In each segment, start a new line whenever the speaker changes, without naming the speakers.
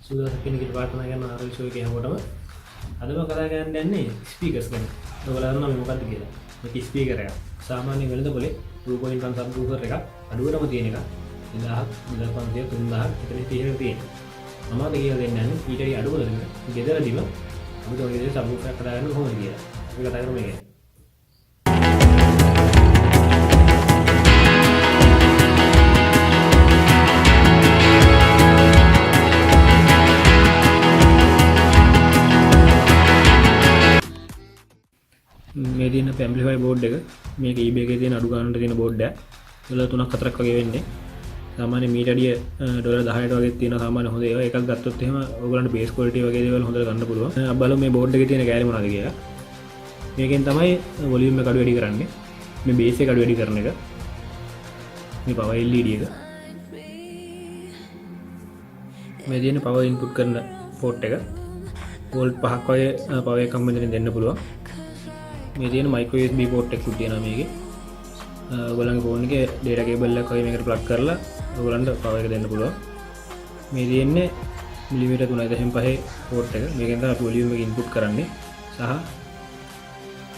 සුවඳ කෙනෙකුට ප්‍රාර්ථනා කරන ආරල් ෂෝ එකේ හැමෝටම අද මම කතා කරන්න යන්නේ ස්පීකර්ස් ගැන. ඔයගොල්ලෝ දන්නවා මේ මොකක්ද කියලා. මේක ස්පීකර් එකක්. සාමාන්‍ය වෙළඳ පොලේ 2.1 සබ්වූෆර් එකක් අඩුවටම තියෙන එකක්. 2000 2500 3000 ඉතින් තියෙන තියෙනවා. මම අද කියලා දෙන්න යන්නේ ඊට වඩා අඩු වලකට ගෙදරදීම අපිට ඔය විදිහට සබ්වූෆර් එකක් හදාගන්න කොහොමද කියලා. අපි කතා කරමු මේක. මේ තියෙන ඇම්ප්ලිෆයර් බෝඩ් එක මේක eBay එකේ තියෙන අඩු ගන්නට තියෙන බෝඩ් එක. $3 4ක් වගේ වෙන්නේ. සාමාන්‍ය මීට අඩිය $10ට වගේ තියෙන සාමාන්‍ය හොඳ ඒවා. එකක් ගත්තොත් එහෙම ඔයගොල්ලන්ට බේස් ක්වොලිටි වගේ දේවල් හොඳට ගන්න පුළුවන්. බලමු මේ බෝඩ් එකේ තියෙන කැලේ මොනවද කියලා. මේකෙන් තමයි වොලියුම් එක අඩු වැඩි කරන්නේ. මේ බේස් එක අඩු වැඩි කරන එක. මේ පවර් LED එක. මේ තියෙන පවර් ඉන්පුට් කරන පෝට් එක. වෝල්ට් 5ක් වගේ පවර් එකක් මෙතනින් දෙන්න පුළුවන්. මේ තියෙන මයික්‍රෝ USB පෝට් එකක් තියෙනවා මේකේ. ඔයගොල්ලන්ගේ ෆෝන් එකේ data cable එකක් වගේ මේකට ප්ලග් කරලා ඔයගොල්ලන්ට පවර් එක දෙන්න පුළුවන්. මේ තියෙන්නේ මිලිමීටර් 3.5 පෝට් එක. මේකෙන් තමයි වොලියුම් එක ඉන්පුට් කරන්නේ. සහ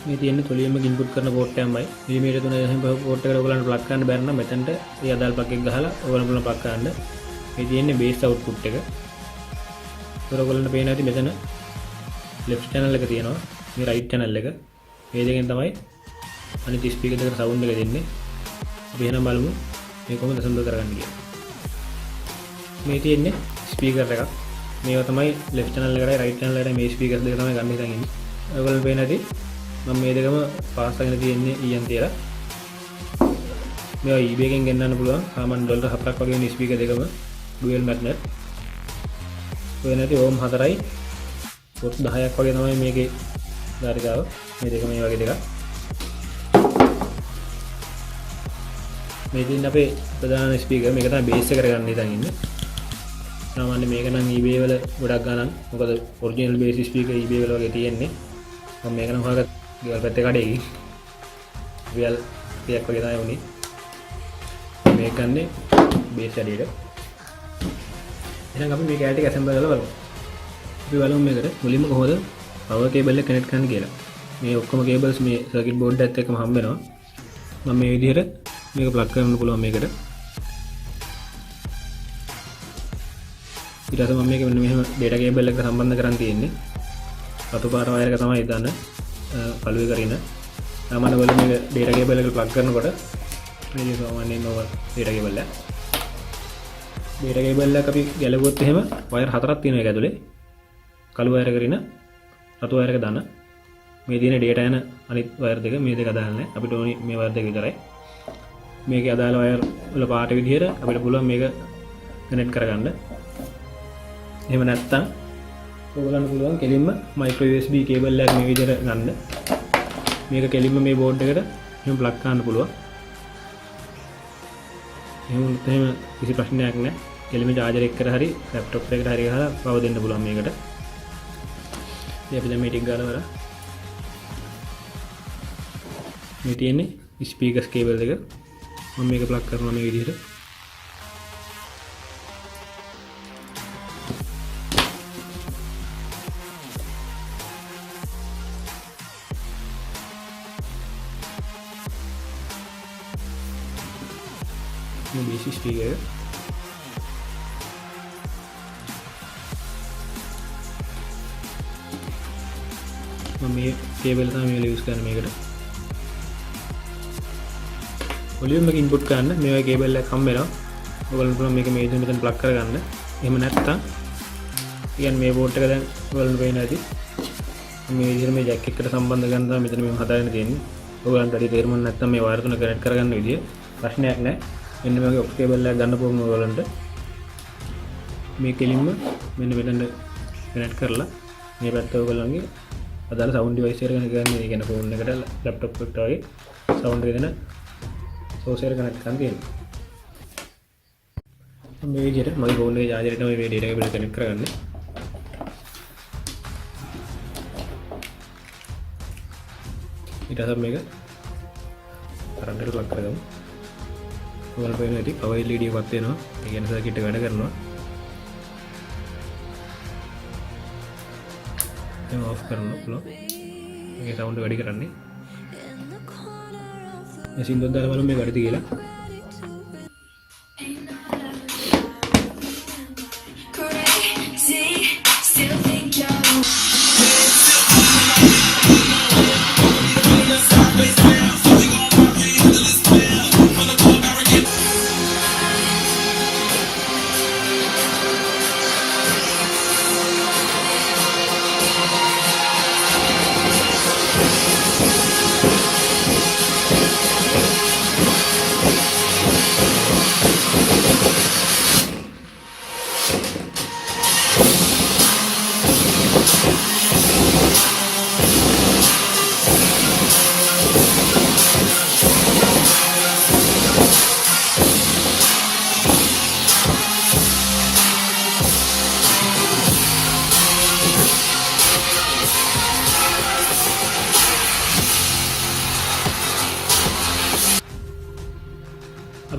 මේ තියෙන්නේ වොලියුම් එක ඉන්පුට් කරන පෝට් එකමයි. මිලිමීටර් 3.5 පෝට් එකට ඔයගොල්ලන්ට ප්ලග් කරන්න බැරි නම් මෙතනට ඒ අදාළ ප්ලග් එක ගහලා ඔයගොල්ලන්ට පුළුවන් ප්ලග් කරන්න. මේ තියෙන්නේ බේස් අවුට්පුට් එක. ඒක ඔයගොල්ලන්ට පේන ඇති මෙතන left channel එක තියෙනවා. මේ right channel එක. මේ දෙකෙන් තමයි අනිත් ස්පීකර් දෙකට සවුන්ඩ් එක දෙන්නේ. අපි එහෙනම් බලමු මේ කොහොමද සම්බන්ධ කරගන්නේ කියලා. මේ තියෙන්නේ ස්පීකර් එකක්. මේවා තමයි left channel එකටයි right channel එකටයි මේ ස්පීකර්ස් දෙක තමයි ගන්න හිතන් ඉන්නේ. ඔයගොල්ලෝ පේන ඇති මම මේ දෙකම පාස් කරගෙන තියෙන්නේ ඊයන් තියලා. මේවා eBay එකෙන් ගෙන්නන්න පුළුවන්. සාමාන්‍ය $7ක් වගේ වෙන ස්පීකර් දෙකම dual magnet. ඔය නැති ඕම් 4යි පොට් 10ක් වගේ තමයි මේකේ ධාරිකාව. මේ දෙක මේ වගේ දෙකක්. මේ තියෙන අපේ ප්‍රධාන ස්පීකර් මේක තමයි බේස් එක කරගන්න ඉතින් ඉන්නේ. සාමාන්‍ය මේක නම් eBay වල ගොඩක් ගණන්. මොකද ඔරිජිනල් බේස් ස්පීකර් eBay වල වගේ තියෙන්නේ. මම මේක නම් හොයාගත්ත ගෙවල් පැත්තේ කඩේකින්. රියල් 30ක් වගේ තමයි උනේ. මේක ගන්නේ බේස් ඇඩියට. එහෙනම් අපි මේ කැලේ ටික ඇසෙම්බල් කරලා බලමු. අපි බලමු මේකට මුලින්ම කොහොමද පවර් කේබල් එක කනෙක්ට් කරන්න කියලා. මේ ඔක්කොම කේබල්ස් මේ සර්කිට් බෝඩ් එකත් එක්කම හම්බ වෙනවා. මම මේ විදිහට මේක ප්ලග් කරන්න පුළුවන් මේකට. ඊට පස්සේ මම මේක මෙන්න මෙහෙම data cable එකට සම්බන්ධ කරන් තියෙන්නේ. රතු පාට වයර් එක තමයි දාන්න පළුවේ කරින. සාමාන්‍ය වල මේක data cable එකට ප්ලග් කරනකොට මේ සාමාන්‍යයෙන් නෝවල් data cable එක. data cable එක අපි ගැලවුවොත් එහෙම වයර් හතරක් තියෙනවා ඒක ඇතුලේ. කළු වයර් කරින රතු වයර් එක දාන්න. මේ තියෙන data යන අනිත් වයර් දෙක මේ දෙක අදාළ නැහැ. අපිට ඕනි මේ වයර් දෙක විතරයි. මේකේ අදාළ වයර් වල පාට විදිහට අපිට පුළුවන් මේක කනෙක්ට් කරගන්න. එහෙම නැත්නම් ඔයගොල්ලන්ට පුළුවන් කෙලින්ම මයික්‍රෝ USB කේබල් එකක් මේ විදිහට ගන්න. මේක කෙලින්ම මේ බෝඩ් එකට එහෙම ප්ලග් කරන්න පුළුවන්. එහෙම කිසි ප්‍රශ්නයක් නැහැ. කෙලින්ම charger එකකට හරි laptop එකකට හරි ගහලා පවර් දෙන්න පුළුවන් මේකට. ඉතින් අපි දැන් මේ ටික ගාලා වරා මේ තියෙන්නේ ස්පීකර්ස් කේබල් එක. මම මේක ප්ලග් කරනවා මේ විදිහට. මේ බේසික් ස්පීකර් එක. මම මේ කේබල් තමයි මේක යූස් කරන්නේ මේකට. වොලියුම් එක ඉන්පුට් කරන්න මේ වගේ කේබල් එකක් හම්බ වෙනවා. ඔයගොල්ලෝ පුළුවන් මේක මේ විදිහට මෙතන ප්ලග් කරගන්න. එහෙම නැත්නම් කියන්නේ මේ බෝඩ් එක දැන් ඔයගොල්ලෝ පේන ඇති. මේ විදිහට මේ ජැක් එකට සම්බන්ධ කරන්න තමයි මෙතන මේ හදාගෙන තියෙන්නේ. ඔයගොල්ලන්ට හරි තේරුම් නැත්නම් මේ වයර් තුන කනෙක්ට් කරගන්න විදිය ප්‍රශ්නයක් නැහැ. මෙන්න මේ වගේ ඔක්ස් කේබල් එකක් ගන්න පුළුවන් ඔයගොල්ලන්ට. මේ කෙලින්ම මෙන්න මෙතන කනෙක්ට් කරලා මේ පැත්ත ඔයගොල්ලන්ගේ අදාළ සවුන්ඩ් ඩිවයිස් එකට කනෙක්ට් කරන්න. ඒ කියන්නේ ෆෝන් එකට ලැප්ටොප් එකට වගේ සවුන්ඩ් එක දෙන source එක කනෙක්ට් කරන්න තියෙනවා. මේ විදිහට මගේ ෆෝන් එකේ charger එකට මේ data cable එක කනෙක්ට් කරගන්නේ. ඊට පස්සේ මේක කරන්ට් එකට ප්ලග් කරගමු. ඔයාලට පේන ඇති පවර් LED එකක් වෙනවා. ඒ කියන්නේ සර්කිට් එක වැඩ කරනවා. එම ඔෆ් කරන්න පුළුවන්. මේකේ සවුන්ඩ් වැඩි කරන්නේ. මේ සින්දුවක් දාලා බලමු මේ වැඩිද කියලා.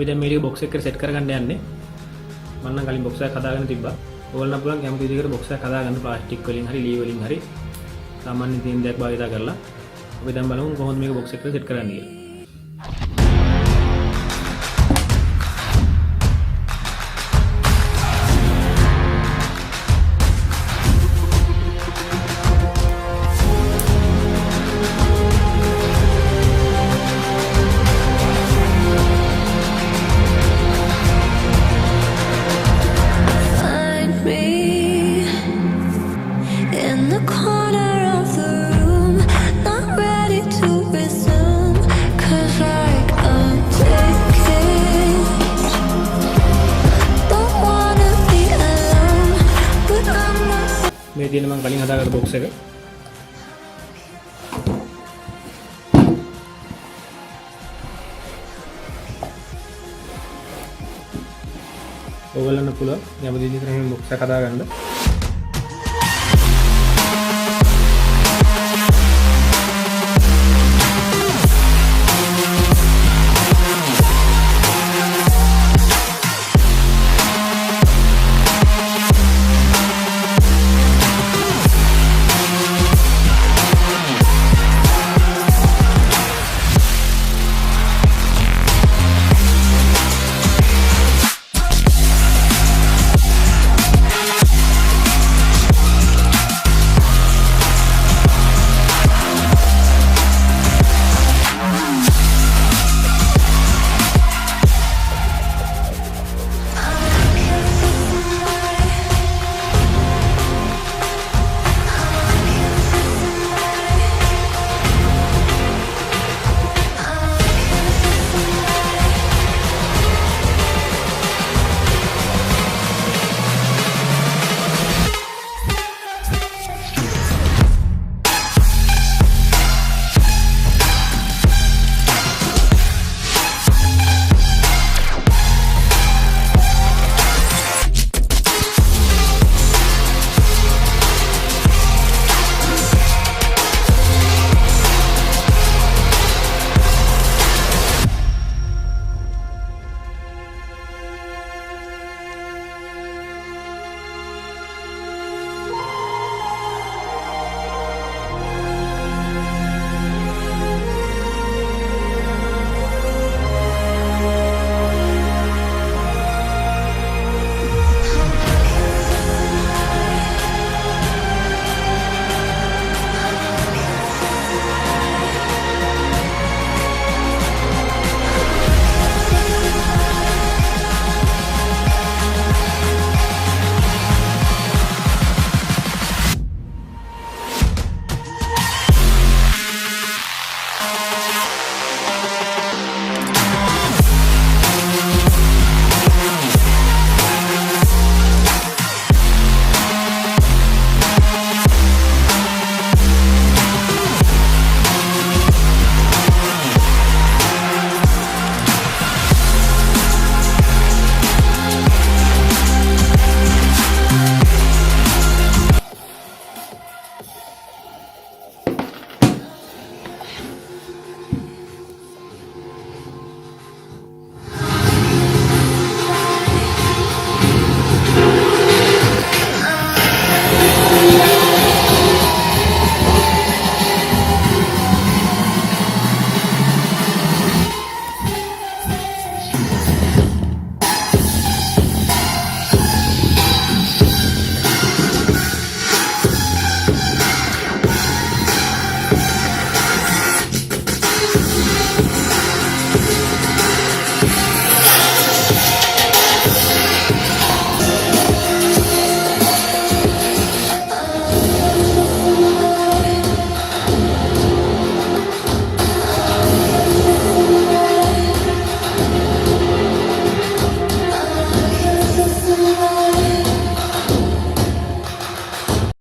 අපි දැන් මේක බොක්ස් එකකට සෙට් කරගන්න යන්නේ. මම නම් කලින් බොක්ස් එකක් හදාගෙන තිබ්බා. ඕගොල්ලෝ නම් පුළුවන් කැමති විදිහකට බොක්ස් එකක් හදාගන්න ප්ලාස්ටික් වලින් හරි ලී වලින් හරි සාමාන්‍ය තීන් දෙයක් භාවිත කරලා. අපි දැන් බලමු කොහොමද මේක බොක්ස් එකකට සෙට් කරන්නේ කියලා. මේ තියෙන මම කලින් හදාගත්ත බොක්ස් එක. ඔයගොල්ලන්ට පුළුවන් යම් විදිහකට මේ බොක්ස් එක හදාගන්න.